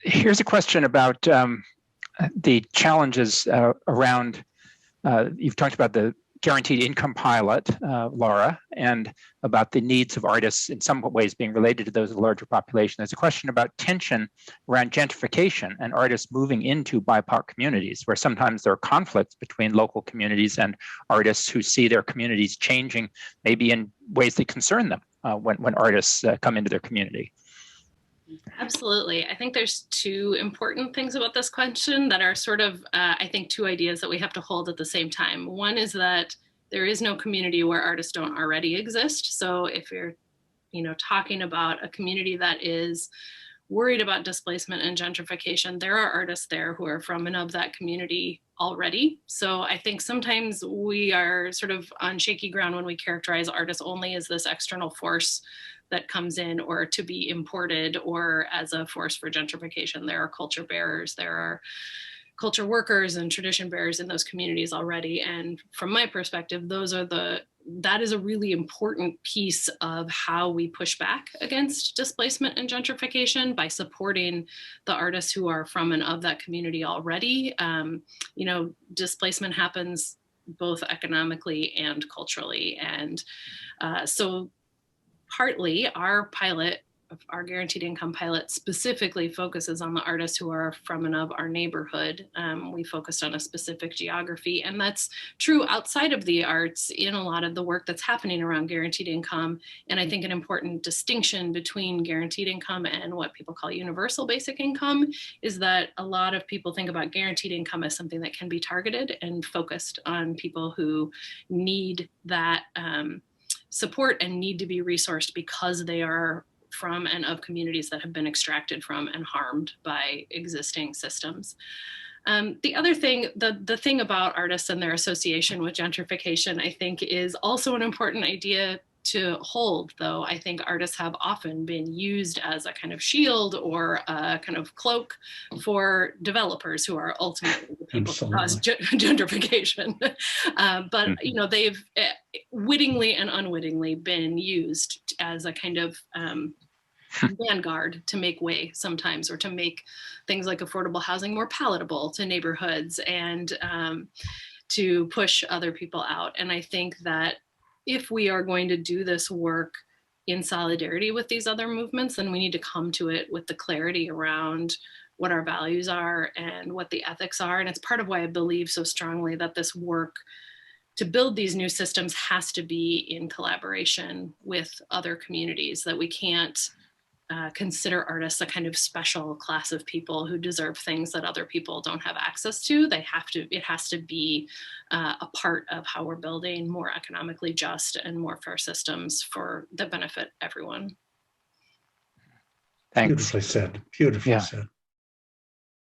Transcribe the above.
Here's a question about the challenges around, you've talked about the guaranteed income pilot, Laura, and about the needs of artists in some ways being related to those of the larger population. There's a question about tension around gentrification and artists moving into BIPOC communities, where sometimes there are conflicts between local communities and artists who see their communities changing, maybe in ways that concern them when artists come into their community. Absolutely. I think there's two important things about this question that are sort of, I think, two ideas that we have to hold at the same time. One is that there is no community where artists don't already exist. So if you're, talking about a community that is worried about displacement and gentrification, there are artists there who are from and of that community already. So I think sometimes we are sort of on shaky ground when we characterize artists only as this external force that comes in or to be imported or as a force for gentrification. There are culture bearers, there are culture workers and tradition bearers in those communities already. And from my perspective, that is a really important piece of how we push back against displacement and gentrification by supporting the artists who are from and of that community already. Displacement happens both economically and culturally. And so partly our guaranteed income pilot specifically focuses on the artists who are from and of our neighborhood. We focused on a specific geography, and that's true outside of the arts in a lot of the work that's happening around guaranteed income. And I think an important distinction between guaranteed income and what people call universal basic income is that a lot of people think about guaranteed income as something that can be targeted and focused on people who need that support and need to be resourced because they are from and of communities that have been extracted from and harmed by existing systems. The other thing, the thing about artists and their association with gentrification, I think, is also an important idea to hold, though I think artists have often been used as a kind of shield or a kind of cloak for developers who are ultimately the people who cause gentrification. But they've wittingly and unwittingly been used as a kind of vanguard to make way sometimes, or to make things like affordable housing more palatable to neighborhoods and to push other people out. And I think that if we are going to do this work in solidarity with these other movements, then we need to come to it with the clarity around what our values are and what the ethics are. And it's part of why I believe so strongly that this work to build these new systems has to be in collaboration with other communities, that we can't consider artists a kind of special class of people who deserve things that other people don't have access to. It has to be a part of how we're building more economically just and more fair systems that benefit everyone. Thanks. Beautifully said. Beautifully said.